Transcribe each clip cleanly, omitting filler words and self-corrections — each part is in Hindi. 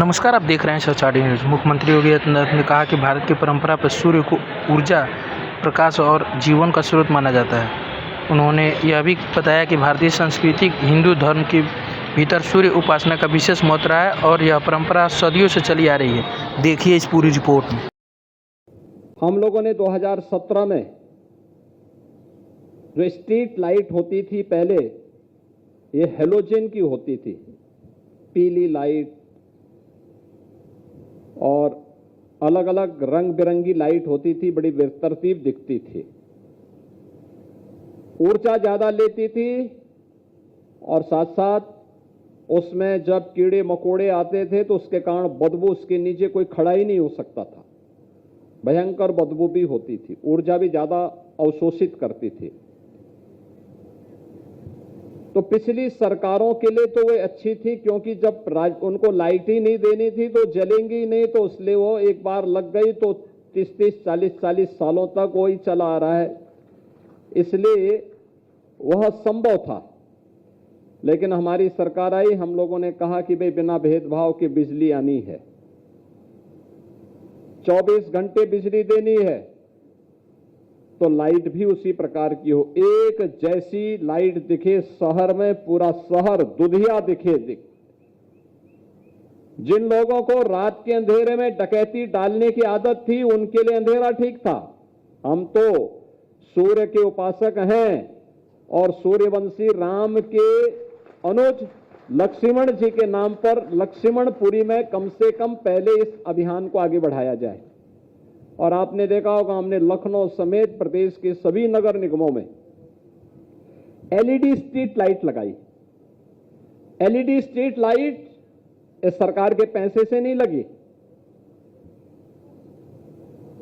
नमस्कार, आप देख रहे हैं सौचाडी न्यूज़। मुख्यमंत्री योगी आदित्यनाथ ने कहा कि भारत की परंपरा पर सूर्य को ऊर्जा, प्रकाश और जीवन का स्रोत माना जाता है। उन्होंने यह भी बताया कि भारतीय संस्कृति हिंदू धर्म के भीतर सूर्य उपासना का विशेष महत्व रहा है और यह परंपरा सदियों से चली आ रही है। देखिए इस पूरी रिपोर्ट में। हम लोगों ने 2017 में जो स्ट्रीट लाइट होती थी पहले, ये हेलोजन की होती थी, पीली लाइट और अलग अलग रंग बिरंगी लाइट होती थी, बड़ी बेतरतीब दिखती थी, ऊर्जा ज्यादा लेती थी और साथ साथ उसमें जब कीड़े मकोड़े आते थे तो उसके कारण बदबू, उसके नीचे कोई खड़ा ही नहीं हो सकता था, भयंकर बदबू भी होती थी, ऊर्जा भी ज्यादा अवशोषित करती थी। तो पिछली सरकारों के लिए तो वे अच्छी थी, क्योंकि जब उनको लाइट ही नहीं देनी थी तो जलेंगी नहीं, तो इसलिए वो एक बार लग गई तो 30-30, 40-40 सालों तक वही चला आ रहा है, इसलिए वह संभव था। लेकिन हमारी सरकार आई, हम लोगों ने कहा कि भाई बिना भेदभाव के बिजली आनी है, 24 घंटे बिजली देनी है, तो लाइट भी उसी प्रकार की हो, एक जैसी लाइट दिखे शहर में, पूरा शहर दुधिया दिखे। जिन लोगों को रात के अंधेरे में डकैती डालने की आदत थी, उनके लिए अंधेरा ठीक था। हम तो सूर्य के उपासक हैं और सूर्यवंशी राम के अनुज लक्ष्मण जी के नाम पर लक्ष्मणपुरी में कम से कम पहले इस अभियान को आगे बढ़ाया जाए। और आपने देखा होगा, हमने लखनऊ समेत प्रदेश के सभी नगर निगमों में एलईडी स्ट्रीट लाइट लगाई। एलईडी स्ट्रीट लाइट इस सरकार के पैसे से नहीं लगी,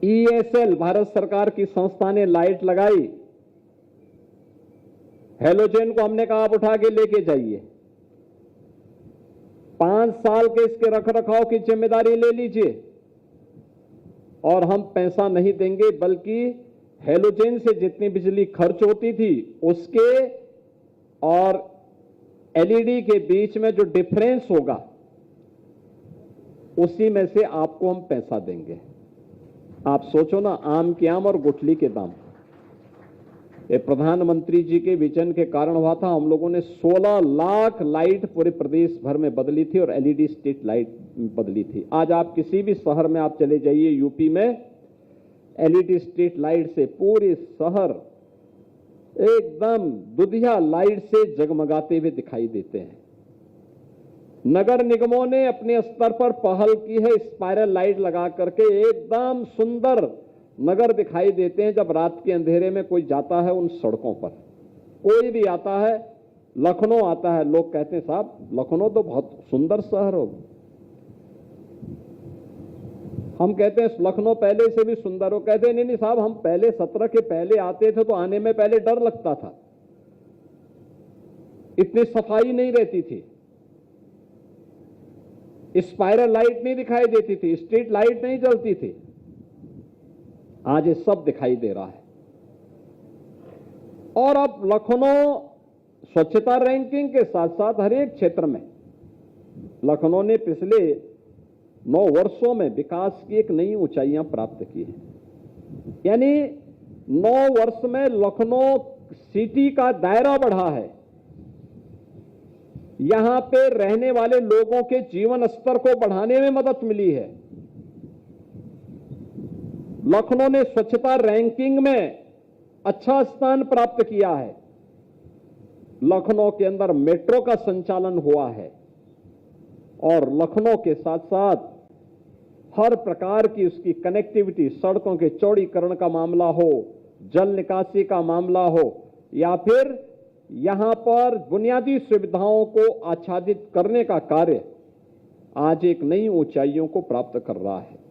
ईएसएल भारत सरकार की संस्था ने लाइट लगाई। हेलोजन को हमने कहा आप उठा के लेके जाइए, 5 साल के इसके रखरखाव की जिम्मेदारी ले लीजिए और हम पैसा नहीं देंगे, बल्कि हेलोजन से जितनी बिजली खर्च होती थी उसके और एलईडी के बीच में जो डिफरेंस होगा उसी में से आपको हम पैसा देंगे। आप सोचो ना, आम के आम और गुठली के दाम। ये प्रधानमंत्री जी के विजन के कारण हुआ था। हम लोगों ने 16 लाख लाइट पूरे प्रदेश भर में बदली थी और एलईडी स्ट्रीट लाइट बदली थी। आज आप किसी भी शहर में आप चले जाइए, यूपी में एलईडी स्ट्रीट लाइट से पूरे शहर एकदम दुधिया लाइट से जगमगाते हुए दिखाई देते हैं। नगर निगमों ने अपने स्तर पर पहल की है, स्पाइरल लाइट लगा करके एकदम सुंदर नगर दिखाई देते हैं। जब रात के अंधेरे में कोई जाता है उन सड़कों पर, कोई भी आता है, लखनऊ आता है, लोग कहते हैं साहब लखनऊ तो बहुत सुंदर शहर हो। हम कहते हैं लखनऊ पहले से भी सुंदर हो, कहते हैं नहीं साहब, हम पहले 17 के पहले आते थे तो आने में पहले डर लगता था, इतनी सफाई नहीं रहती थी, स्पाइरल लाइट नहीं दिखाई देती थी, स्ट्रीट लाइट नहीं जलती थी। आज ये सब दिखाई दे रहा है। और अब लखनऊ स्वच्छता रैंकिंग के साथ साथ हर एक क्षेत्र में लखनऊ ने पिछले 9 वर्षों में विकास की एक नई ऊंचाइयां प्राप्त की है। यानी 9 वर्ष में लखनऊ सिटी का दायरा बढ़ा है, यहां पे रहने वाले लोगों के जीवन स्तर को बढ़ाने में मदद मिली है। लखनऊ ने स्वच्छता रैंकिंग में अच्छा स्थान प्राप्त किया है। लखनऊ के अंदर मेट्रो का संचालन हुआ है और लखनऊ के साथ साथ हर प्रकार की उसकी कनेक्टिविटी, सड़कों के चौड़ीकरण का मामला हो, जल निकासी का मामला हो, या फिर यहां पर बुनियादी सुविधाओं को आच्छादित करने का कार्य आज एक नई ऊंचाइयों को प्राप्त कर रहा है।